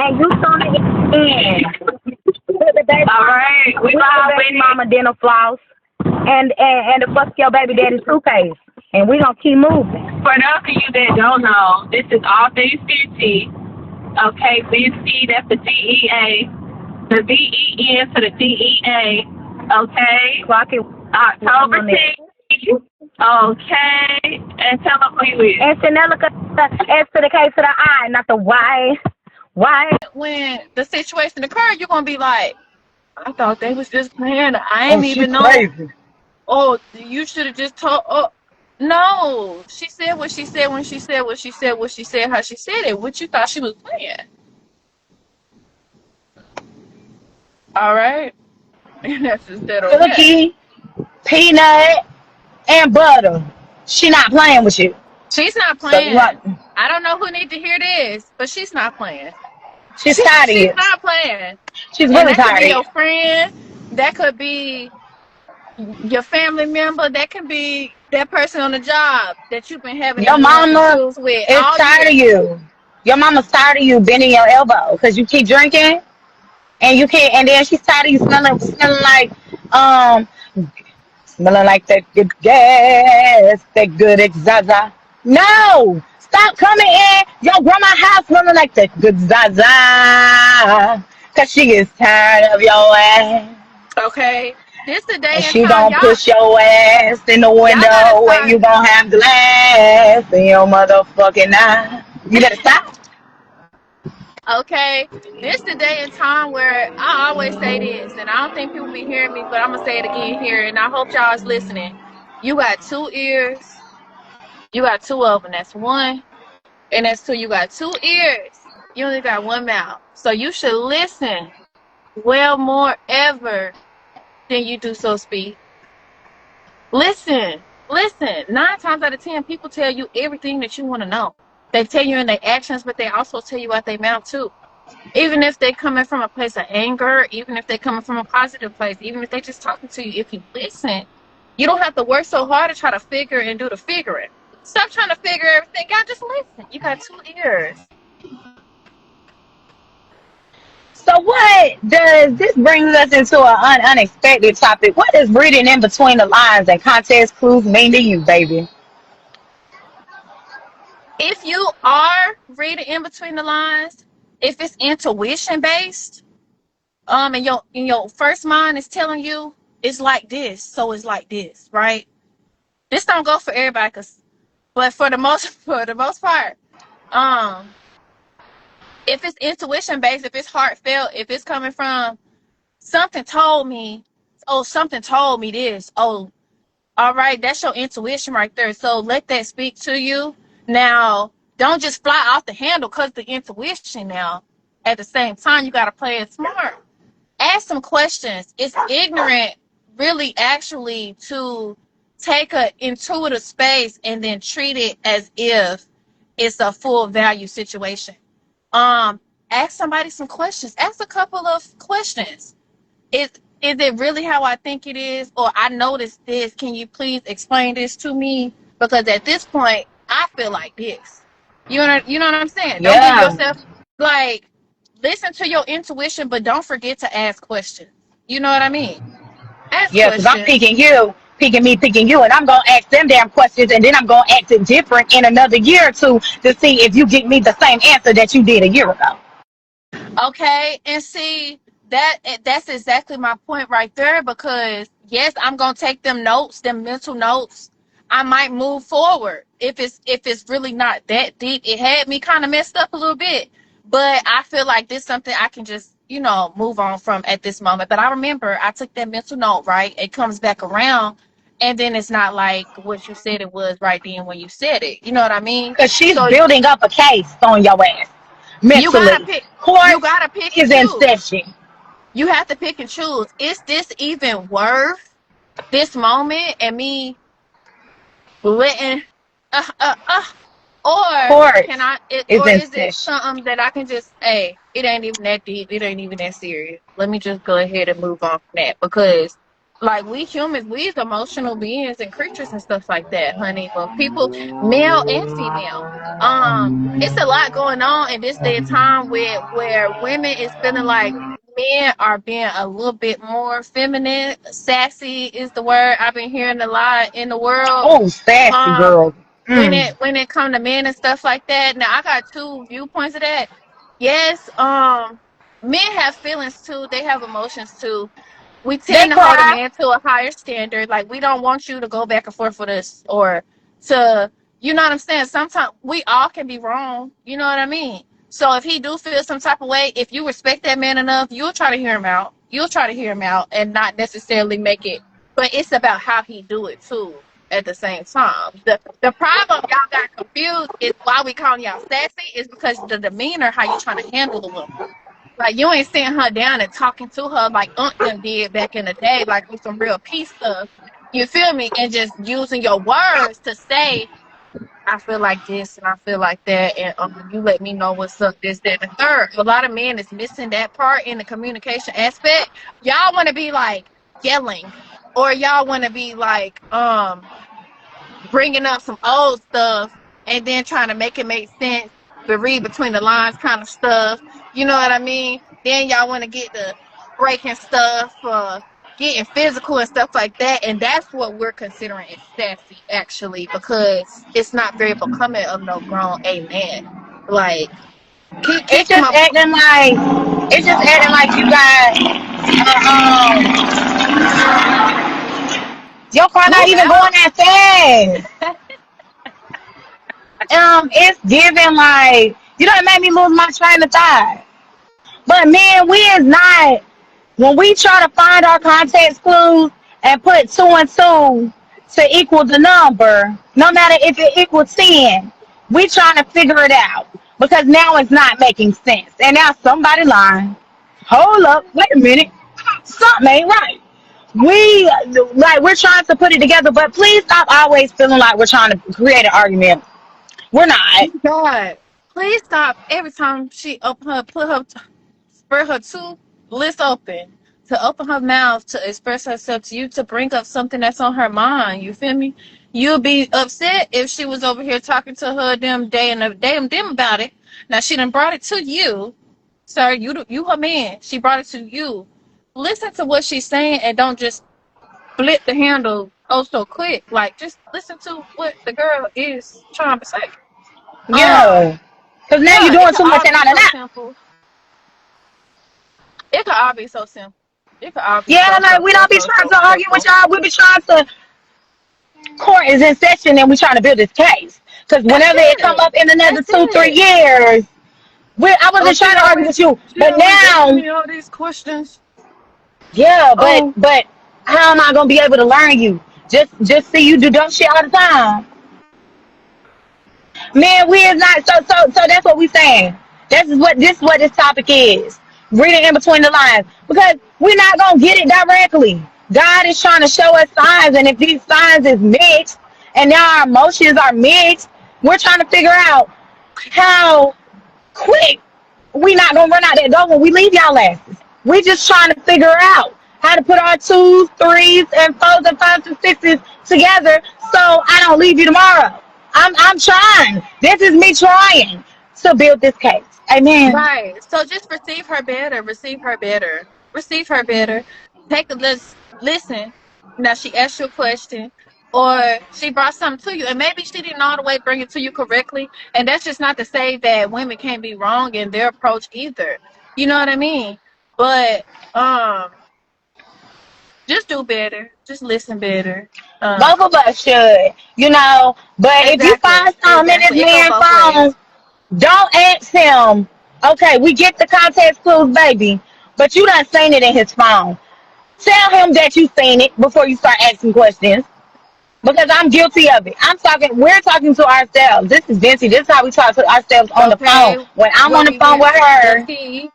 and you tune in. With the baby, All right. with the baby mama dinner floss, and the fuck your baby daddy suitcase, and we gonna keep moving. For those of you that don't know, this is all things VenTea. Okay, VenTea, that's the DEA, the VEN to the DEA. Okay, Clock it. October 10th. Okay, and tell them who you is. And Chanel, S to the K to the I, not the Y. Why? When the situation occurred, you're gonna be like, I thought they was just playing. I ain't even know. Crazy. Oh, you should have just told. Oh, no. She said what she said when she said what she said, what she said, how she said it. What you thought she was playing? All right. And that's just that. Okay. Cookie, peanut, and butter. She not playing with you. She's not So playing. what? I don't know who need to hear this, but she's not playing. She's tired of you. She's not playing. She's And really that could tired be of your you. friend. That could be your family member. That can be that person on the job that you've been having Your mama issues with is all tired of year. you. Your mama's tired of you bending your elbow because you keep drinking and you can't. And then she's tired of you smelling like that good gas, that good exhaust. No, stop coming in your grandma's house smelling like that good zaza, cause she is tired of your ass. Okay, this the day And and she time, gonna push your ass in the Y'all gotta window and start. you gonna have glass in your motherfucking eye. You better stop. Okay, this the day and time where I always say this, and I don't think people be hearing me, but I'm gonna say it again here, and I hope y'all is listening. You got two ears. You got two of them. That's one, and that's two. You got two ears. You only got one mouth, so you should listen well more ever than you do so speak. Listen, listen. 9 times out of 10, people tell you everything that you want to know. They tell you in their actions, but they also tell you out their mouth too. Even if they coming from a place of anger, even if they coming from a positive place, even if they just talking to you, if you listen, you don't have to work so hard to try to figure and do the figuring. Stop trying to figure everything out. Just listen. You got two ears. So what does this brings us into an unexpected topic? What does reading in between the lines and context clues mean to you, baby? If you are reading in between the lines, if it's intuition based, and your first mind is telling you it's like this, so it's like this, right? This don't go for everybody, but for the most part, um, if it's intuition based, if it's heartfelt, if it's coming from something told me, oh, something told me this, oh, all right, that's your intuition right there. So let that speak to you. Now, don't just fly off the handle because the intuition now. At the same time, you got to play it smart. Ask some questions. It's ignorant, really, actually, to take an intuitive space and then treat it as if it's a full value situation. Ask somebody some questions. Ask a couple of questions. Is it really how I think it is? Or I noticed this. Can you please explain this to me? Because at this point, I feel like this. You know what I'm saying? Don't give Yeah. yourself, like, listen to your intuition, but don't forget to ask questions. You know what I mean? Ask Yeah, because I'm questions. picking you, picking you, and I'm going to ask them damn questions, and then I'm going to act it different in another year or two to see if you get me the same answer that you did a year ago. Okay, and see that's exactly my point right there. Because yes, I'm gonna take them notes, them mental notes. I might move forward if it's really not that deep. It had me kind of messed up a little bit, but I feel like this is something I can just move on from at this moment. But I remember I took that mental note, right? It comes back around, and then it's not like what you said it was right then when you said it. You know what I mean? Because she's So building up a case on your ass you gotta mentally. pick. You Court gotta pick and is in choose. session. You have to pick and choose. Is this even worth this moment and me letting, uh, uh, uh, or Court can I, is or in is it session. something that I can just, hey, it ain't even that deep. It ain't even that serious. Let me just go ahead and move on from that. Because Like we humans, we is emotional beings and creatures and stuff like that, honey. But people, male and female, it's a lot going on in this day and time where women is feeling like men are being a little bit more feminine. Sassy is the word I've been hearing a lot in the world. Oh, sassy Um, girl. when it come to men and stuff like that. Now I got two viewpoints of that. Yes, men have feelings too. They have emotions too. We They tend to hold a cry. man to a higher standard. Like we don't want you to go back and forth with us or to, you know what I'm saying? Sometimes we all can be wrong. You know what I mean? So if he do feel some type of way, if you respect that man enough, you'll try to hear him out. You'll try to hear him out and not necessarily make it. But it's about how he do it too. At the same time, the problem y'all got confused is why we calling y'all sassy is because the demeanor, how you trying to handle the woman. Like you ain't sitting her down and talking to her like Aunt them did back in the day, like with some real peace stuff. You feel me? And just using your words to say, I feel like this and I feel like that, and you let me know what's up, this, that, and the third. A lot of men is missing that part in the communication aspect. Y'all want to be like yelling, or y'all want to be like bringing up some old stuff and then trying to make it make sense, but read between the lines kind of stuff. You know what I mean? Then y'all want to get the breaking stuff, getting physical and stuff like that. And that's what we're considering as sassy, actually, because it's not very becoming of no grown a man. Like, It's keep just my acting like you got your car not move even going out. that fast. It's giving like it made me lose my train of thought. But man, we is not when we try to find our context clues and put two and two to equal the number, no matter if it equals 10, we trying to figure it out because now it's not making sense. And now somebody lying. Hold up, wait a minute, something ain't right. We we're trying to put it together, but please stop always feeling like we're trying to create an argument. We're not. God, please stop every time she open her, spread her two lips open to open her mouth to express herself to you to bring up something that's on her mind. You feel me? You'll be upset if she was over here talking to her them day and them about it. Now she done brought it to you, sir. You her man. She brought it to you. Listen to what she's saying and don't just flip the handle oh so quick. Like just listen to what the girl is trying to say. Um, Yeah. Because now you're yeah, it doing could too much all and be out of so that. simple. It could all be so simple. It could all be Yeah, like we don't be trying to argue with simple. y'all. We be trying to court is in session and we trying to build this case. Because That's whenever it come it. up in another That's two, three it. years, I Oh, wasn't trying to argue with you. she But always asking now, me all these questions. yeah, Oh, but how am I gonna be able to learn you? Just see you do dumb shit all the time. Man, we is not so that's what we saying. This is what this topic is. Reading in between the lines. Because we're not gonna get it directly. God is trying to show us signs, and if these signs is mixed and now our emotions are mixed, we're trying to figure out how quick we not gonna run out that door when we leave y'all asses. We just trying to figure out how to put our twos, threes, and fours and fives and sixes together so I don't leave you tomorrow. I'm trying. This is me trying to build this case. Amen. right. So just receive her better. Receive her better. Receive her better. Take a listen. Now she asked you a question, or she brought something to you, and maybe she didn't all the way bring it to you correctly. And that's just not to say that women can't be wrong in their approach either. You know what I mean? But just do better. Just listen better. Both of us should. But if you Exactly. find something in this Exactly. It go man's both phone, ways. don't ask him. Okay, we get the context clues, baby, but you done seen it in his phone. Tell him that you seen it before you start asking questions. Because I'm guilty of it. We're talking to ourselves. This is Vinci. This is how we talk to ourselves on the phone. Okay. When I'm on What the we phone went with to the her, T.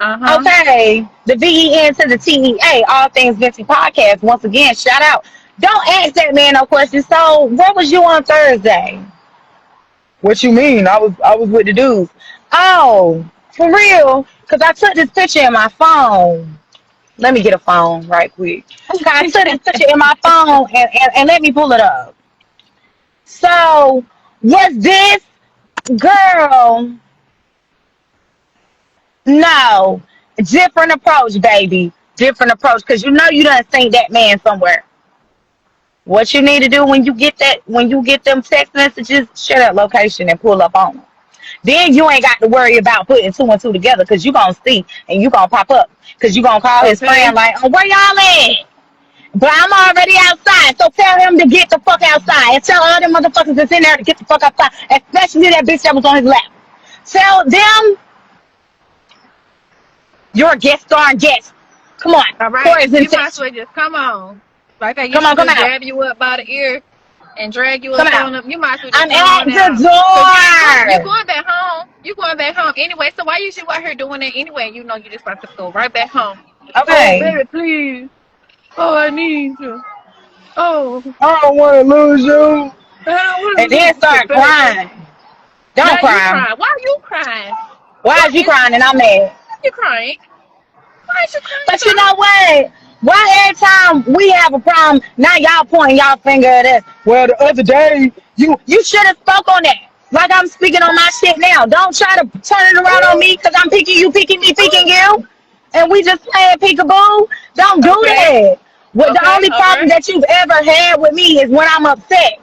Uh-huh. okay, the VEN to the TEA, All Things Vinci Podcast. Once again, shout out. Don't ask that man no questions. So, where was you on Thursday? What you mean? I was with the dudes. Oh, for real? Because I took this picture in my phone. Let me get a phone right quick. Cause I touch it in my phone and let me pull it up. So was this girl? No, different approach, baby. Different approach. Cause you know you done seen that man somewhere. What you need to do when you get them text messages, share that location and pull up on them. Then you ain't got to worry about putting two and two together because you gonna see and you gonna pop up because you gonna call his Okay. friend like, oh, where y'all at? But I'm already outside, so tell him to get the fuck outside and tell all them motherfuckers that's in there to get the fuck outside, especially that bitch that was on his lap. Tell them you're a guest star and guest. Come on, All right. court is in You might as session. well just come on. Like I Come used on, to come do, out, grab you up by the ear and drag you come up out. on up. You might as well just I'm come at on out. Cause you the door. going back home. You going back home anyway. So why you out here doing that anyway? You know you just about to go right back home. Oh Okay. baby, please. Oh, I need you. Oh, I don't want to lose you. I don't And want to then lose you, start baby. crying. Don't Now you cry. crying. Why are you crying? Why What is you is crying and I'm mad? you crying? Why is you crying, But you sir? know what? Why every time we have a problem, now y'all pointing y'all finger at us? Well, the other day, you should have spoke on that. Like I'm speaking on my shit now. Don't try to turn it around on me because I'm picking you, picking me, picking you. And we just playing peekaboo. Don't do Okay. that. What the Okay. only All problem right. that you've ever had with me is when I'm upset.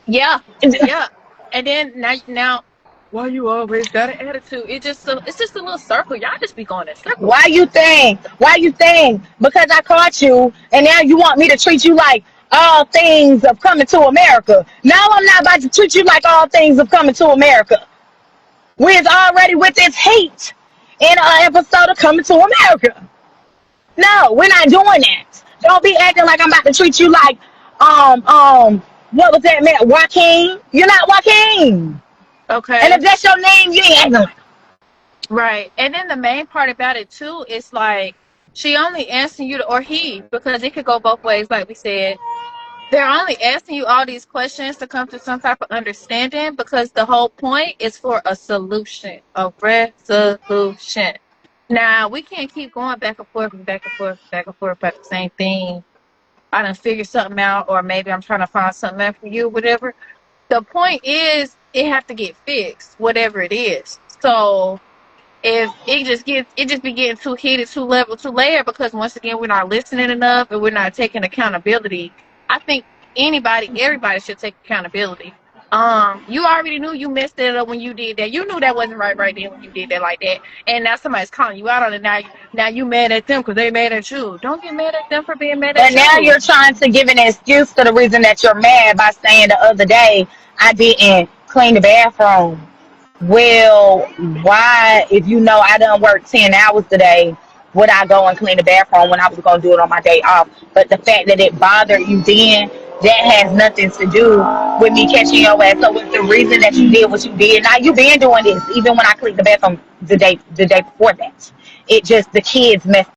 Yeah. Yeah. And then now, why you always got an attitude? It's just a little circle. Y'all just be going in circles. Why you think? Why you think? Because I caught you, and now you want me to treat you like all things of coming to America. Now I'm not about to treat you like all things of coming to America. We're already with this hate in an episode of Coming to America. No, we're not doing that. Don't be acting like I'm about to treat you like what was that man? Joaquin? You're not Joaquin. And if Okay. that's your name, you ain't acting like. Right. And then the main part about it too is like she only asking you to, or he, because it could go both ways, like we said. They're only asking you all these questions to come to some type of understanding because the whole point is for a solution, a resolution. Now we can't keep going back and forth and back and forth, back and forth about the same thing. I done figured something out, or maybe I'm trying to find something out for you, whatever. The point is it have to get fixed, whatever it is. So if it just be getting too heated, too level, too layered because once again we're not listening enough and we're not taking accountability. I think everybody should take accountability. You already knew you messed it up when you did that. You knew that wasn't right then when you did that like that. And now somebody's calling you out on it. Now you mad at them because they mad at you. Don't get mad at them for being mad But at now you. you're trying to give an excuse to the reason that you're mad by saying the other day I didn't clean the bathroom. Well, why, if you know I done worked 10 hours today, would I go and clean the bathroom when I was going to do it on my day off? But the fact that it bothered you then, that has nothing to do with me catching your ass. So it's the reason that you did what you did. Now, you've been doing this even when I cleaned the bathroom the day before that. It just, the kids messed